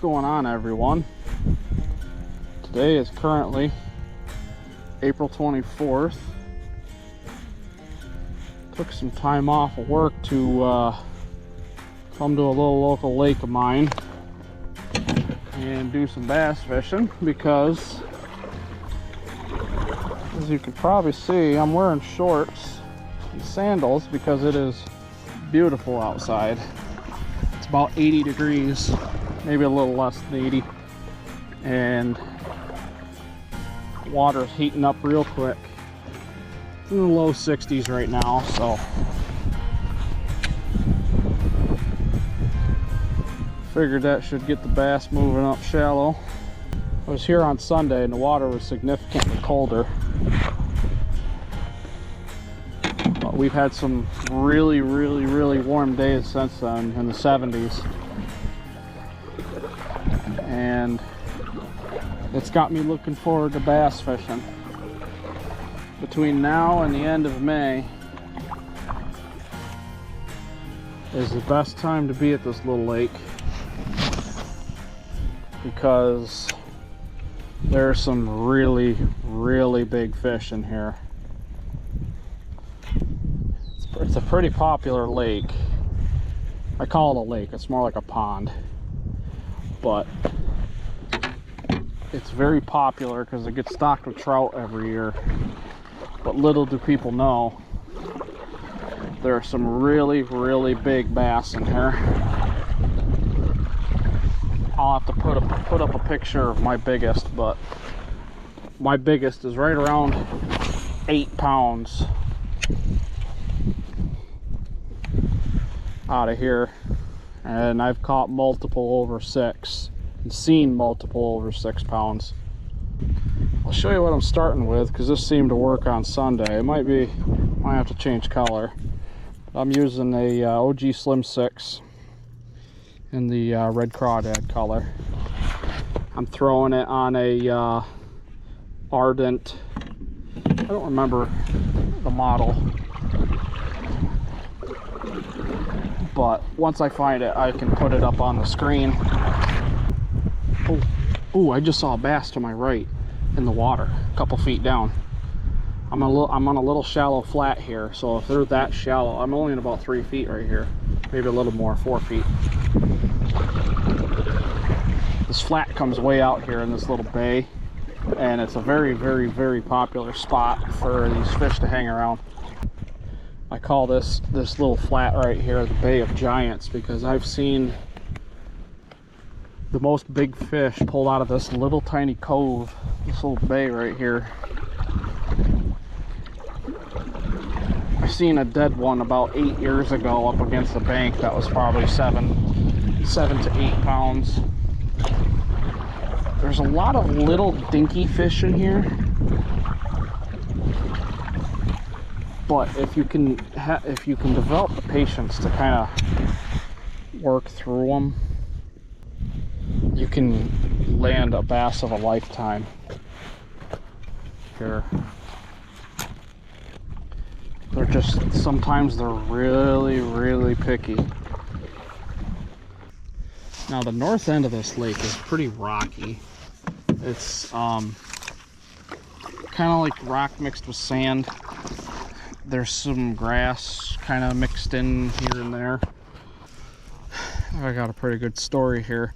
going on, everyone? Today is currently April 24th. Took some time off of work to come to a little local lake of mine and do some bass fishing because, as you can probably see, I'm wearing shorts and sandals because it is beautiful outside. It's about 80 degrees, maybe a little less than 80, and water's heating up real quick. It's in the low 60s right now, so figured that should get the bass moving up shallow. I was here on Sunday and the water was significantly colder, but we've had some really warm days since then in the 70s, and it's got me looking forward to bass fishing. Between now and the end of May is the best time to be at this little lake because there's some really big fish in here. It's a pretty popular lake. I call it a lake, it's more like a pond, but it's very popular because it gets stocked with trout every year. But little do people know, there are some really big bass in here. I'll have to put up a picture of my biggest, but my biggest is right around 8 pounds out of here, and I've caught multiple over 6 and seen multiple over 6 pounds. I'll show you what I'm starting with because this seemed to work on Sunday. It might have to change color. I'm using a OG Slim 6 in the red crawdad color. I'm throwing it on a Ardent, I don't remember the model, but once I find it I can put it up on the screen. Oh, I just saw a bass to my right in the water, a couple feet down. I'm on a little shallow flat here, so if they're that shallow, I'm only in about 3 feet right here, maybe a little more, 4 feet. This flat comes way out here in this little bay, and it's a very popular spot for these fish to hang around. I call this little flat right here the Bay of Giants because I've seen the most big fish pulled out of this little tiny cove, this little bay right here. I seen a dead one about 8 years ago up against the bank that was probably 7 to 8 pounds. There's a lot of little dinky fish in here, but if you can develop the patience to kind of work through them, you can land a bass of a lifetime. Here, they're just, sometimes they're really picky. Now the north end of this lake is pretty rocky. It's kind of like rock mixed with sand. There's some grass kind of mixed in here and there. I got a pretty good story here.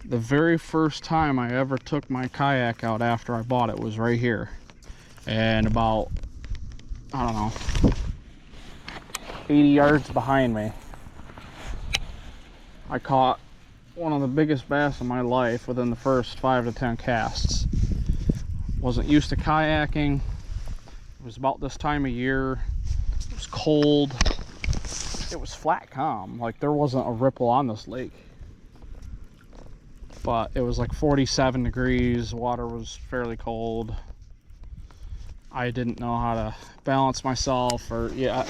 The very first time I ever took my kayak out after I bought it was right here. And about, I don't know, 80 yards behind me, I caught one of the biggest bass of my life within the first 5 to 10 casts. Wasn't used to kayaking. It was about this time of year. It was cold. It was flat calm. Like, there wasn't a ripple on this lake. But it was like 47 degrees. Water was fairly cold. I didn't know how to balance myself, or yeah.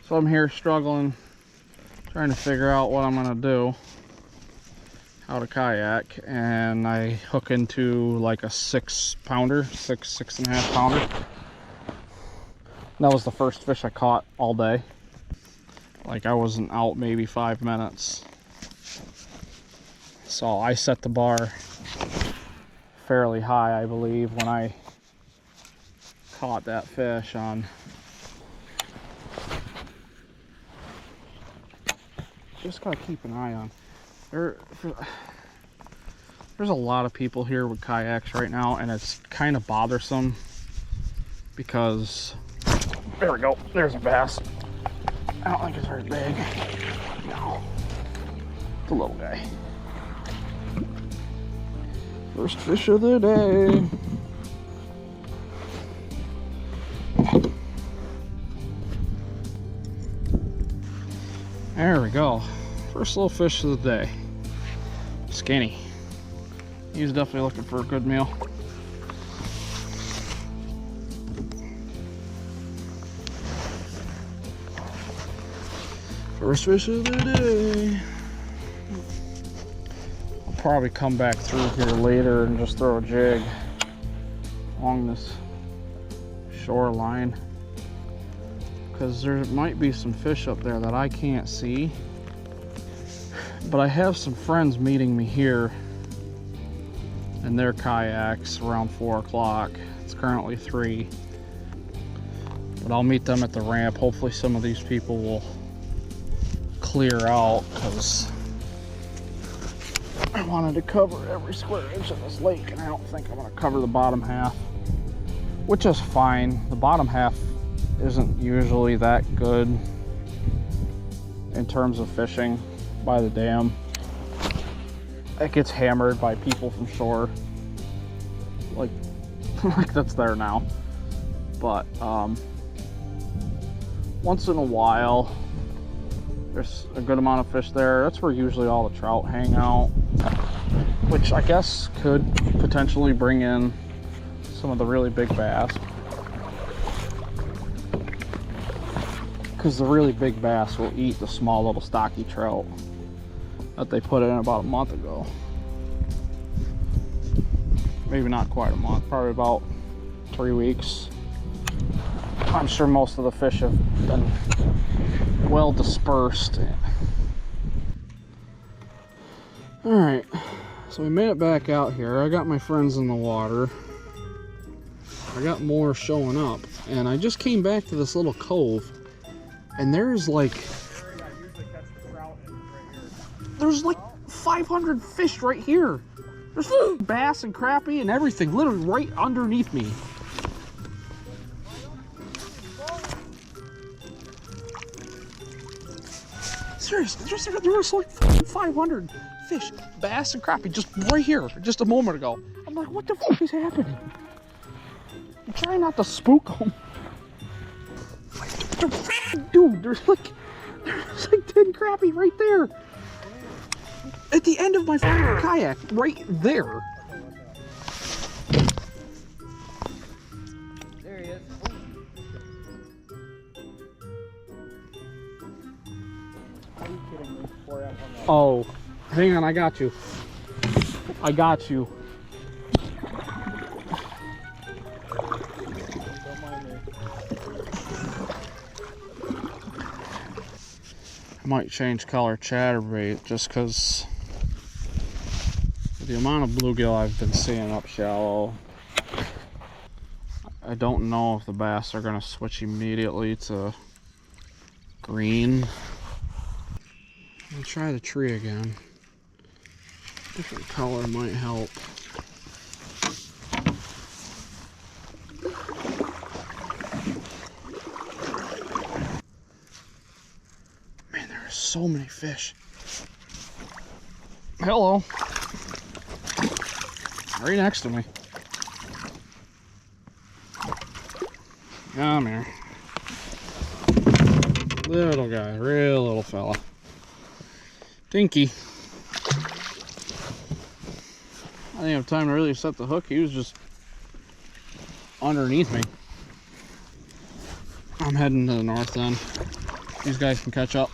So I'm here struggling, trying to figure out what I'm gonna do, how to kayak, and I hook into like a 6 pounder, 6.5 pounder. That was the first fish I caught all day. Like, I wasn't out maybe 5 minutes So I set the bar fairly high, I believe, when I caught that fish on. Just gotta keep an eye on. There's a lot of people here with kayaks right now, and it's kind of bothersome because, there we go, there's a bass. I don't think it's very big. No, it's a little guy. First fish of the day. There we go. First little fish of the day. Skinny. He's definitely looking for a good meal. First fish of the day. I'll probably come back through here later and just throw a jig along this shoreline, because there might be some fish up there that I can't see. But I have some friends meeting me here in their kayaks around 4 o'clock. It's currently 3. But I'll meet them at the ramp. Hopefully some of these people will clear out, because I wanted to cover every square inch of this lake, and I don't think I'm going to cover the bottom half, which is fine. The bottom half isn't usually that good in terms of fishing by the dam. It gets hammered by people from shore, like that's there now. But once in a while there's a good amount of fish there. That's where usually all the trout hang out, which I guess could potentially bring in some of the really big bass, because the really big bass will eat the small little stocky trout that they put in about a month ago. Maybe not quite a month, probably about 3 weeks. I'm sure most of the fish have been well dispersed. All right, so we made it back out here. I got my friends in the water. I got more showing up, and I just came back to this little cove, and there's like 500 fish right here. There's bass and crappie and everything literally right underneath me. Seriously, there was like 500 fish, bass and crappie just right here, just a moment ago. I'm like, what the fuck is happening? I'm trying not to spook them. Dude, there's like 10 crappie right there. At the end of my kayak, right there. There he is. Are you kidding me? Oh, hang on, I got you. I got you. Don't mind me. I might change color chatterbait just because the amount of bluegill I've been seeing up shallow. I don't know if the bass are going to switch immediately to green. I'll try the tree again. Different color might help. Man, there are so many fish. Hello. Right next to me. Come here. Little guy, real little fella. Dinky. I didn't have time to really set the hook. He was just underneath me. I'm heading to the north end. These guys can catch up.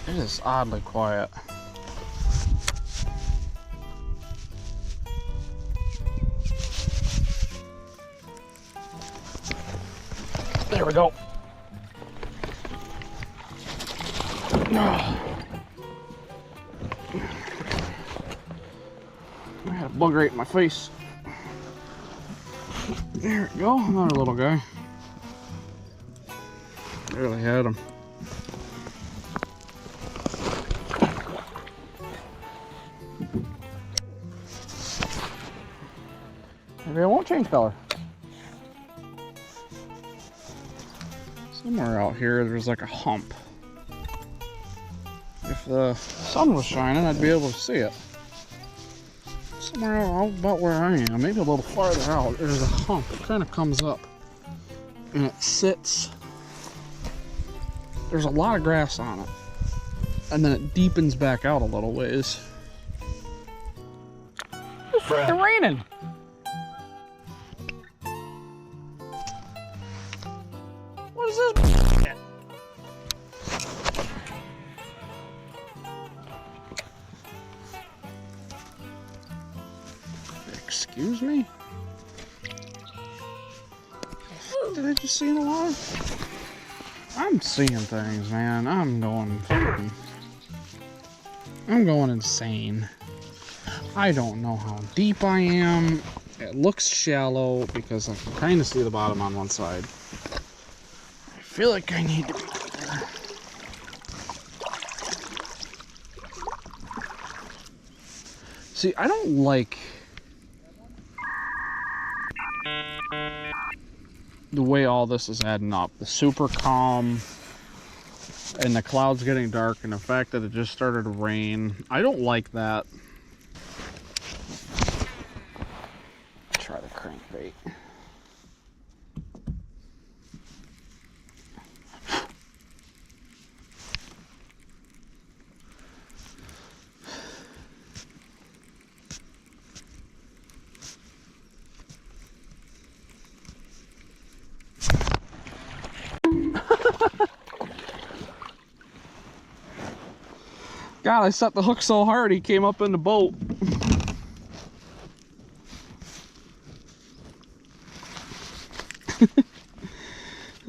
It is oddly quiet. There we go. I had a bug right in my face. There we go, another little guy. Barely had him. Maybe I won't change color. Somewhere out here there's like a hump. If the sun was shining, I'd be able to see it. Somewhere out about where I am, maybe a little farther out, there's a hump. It kind of comes up and it sits. There's a lot of grass on it. And then it deepens back out a little ways. It's freaking raining. What is this? Excuse me? Did I just see in the water? I'm seeing things, man. I'm going insane. I don't know how deep I am. It looks shallow because I can kind of see the bottom on one side. I feel like I need to be there. See, I don't like the way all this is adding up. The super calm and the clouds getting dark and the fact that it just started to rain. I don't like that. Try the crankbait. God, I set the hook so hard he came up in the boat.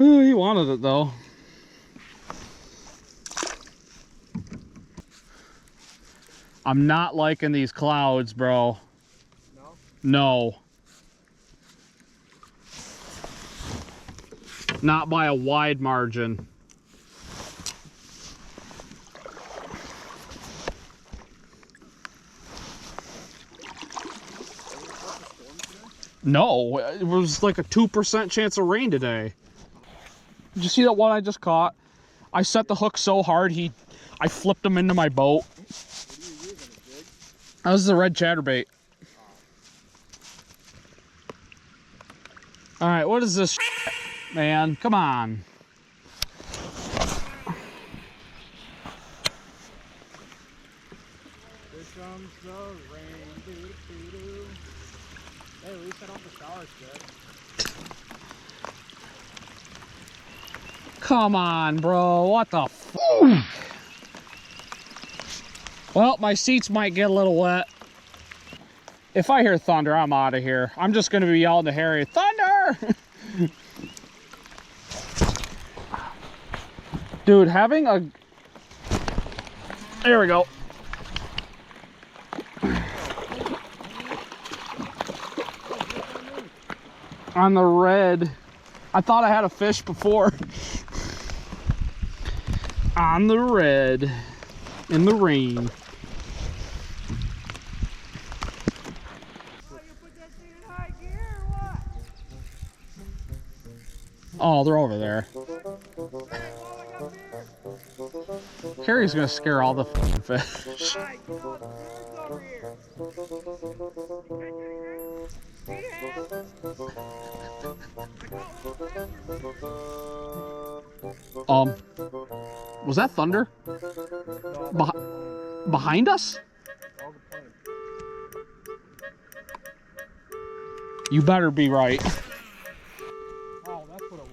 Ooh, he wanted it though. I'm not liking these clouds, bro. No? No. Not by a wide margin. No, it was like a 2% chance of rain today. Did you see that one I just caught? I set the hook so hard I flipped him into my boat. What are you using, a jig? That was the red chatterbait. All right, what is this shit, man? Come on. Here comes the rain. Doo-doo-doo-doo. Hey, at least I don't have the showers good. Come on, bro. What the f? Well, my seats might get a little wet. If I hear thunder, I'm out of here. I'm just going to be yelling to Harry, thunder! Dude, having a... There we go. On the red. I thought I had a fish before. On the red. In the rain. Oh, they're over there. Carrie's gonna scare all the fish. Was that thunder? Behind us? You better be right. Oh, that's what it was.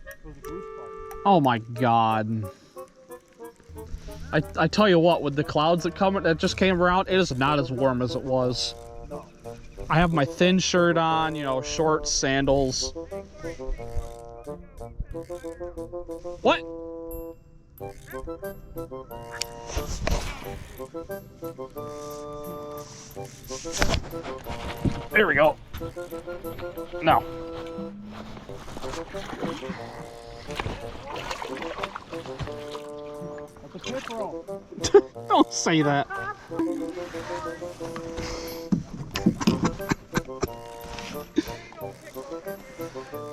It was a goose bite. Oh my God. I tell you what, with the clouds that just came around, it is not as warm as it was. I have my thin shirt on, you know, shorts, sandals. What? There we go. No. That's a pickerel. Don't say that.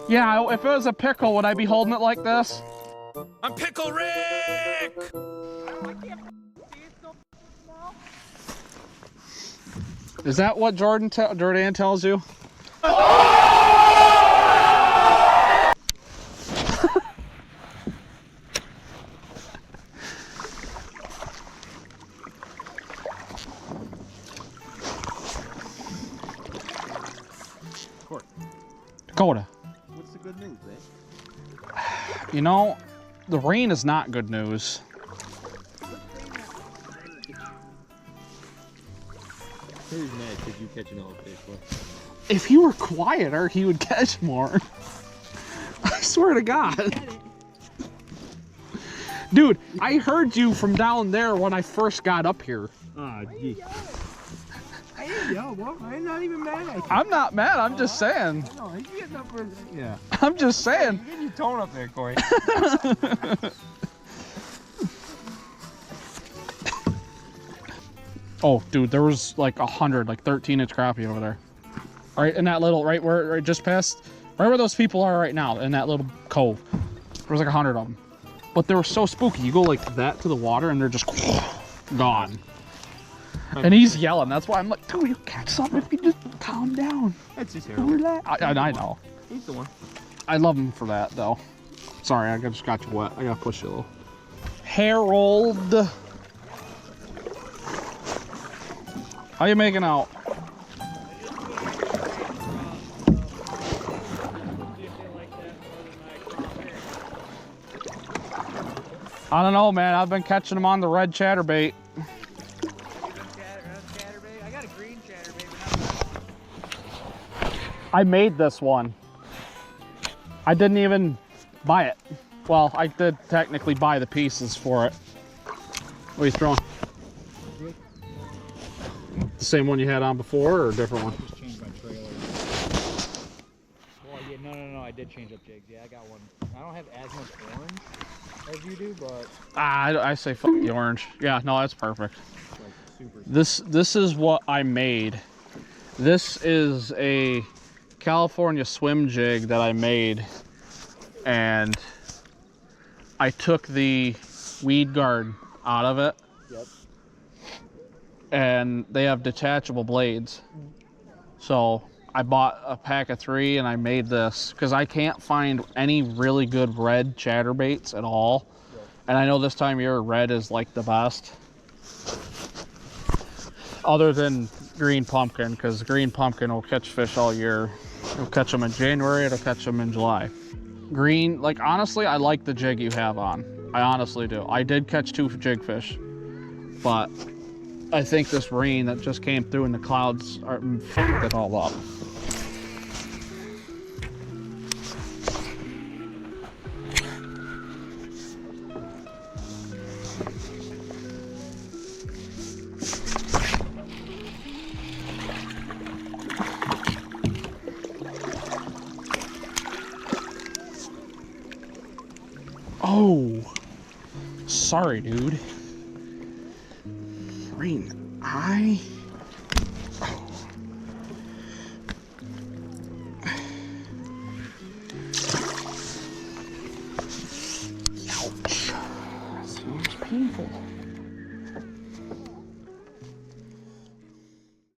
Yeah, if it was a pickle, would I be holding it like this? I'm Pickle Rick! Is that what Jordan tells you? Dakota. What's the good news, man? You know, the rain is not good news. Who's mad because you catching all the fish? If he were quieter, he would catch more. I swear to God. Dude, I heard you from down there when I first got up here. Ah, gee. I didn't yell, bro. I'm not even mad at you. I'm not mad, I'm just saying. No, he's getting up for... Yeah. I'm just saying. You're getting your tone up there, Corey. Oh, dude, there was like 100, like 13-inch crappie over there. Right in that little, right just past, right where those people are right now, in that little cove. There was like 100 of them. But they were so spooky. You go like that to the water and they're just gone. And he's yelling. That's why I'm like, dude, you catch something if you just calm down. That's just Relax. I know. He's the one. I love him for that, though. Sorry, I just got you wet. I gotta push you a little. Harold. How you making out? I don't know, man. I've been catching them on the red chatterbait. I got a green chatterbait. I made this one. I didn't even buy it. Well, I did technically buy the pieces for it. What are you throwing? The same one you had on before, or a different one? Just changed my trailer. Well, yeah, no. I did change up jigs. Yeah, I got one. I don't have as much orange as you do, but I say fuck the orange. Yeah, no, that's perfect. it's like super. This is what I made. This is a California swim jig that I made, and I took the weed guard out of it. Yep. And they have detachable blades. So I bought a pack of 3 and I made this because I can't find any really good red chatterbaits at all. Yep. And I know this time of year red is like the best. Other than green pumpkin, because green pumpkin will catch fish all year. It'll catch them in January, it'll catch them in July. Green, like honestly, I like the jig you have on. I honestly do. I did catch 2 jigfish, but I think this rain that just came through and the clouds fucked it all up. Oh, sorry, dude. Rain, ouch. Seems painful.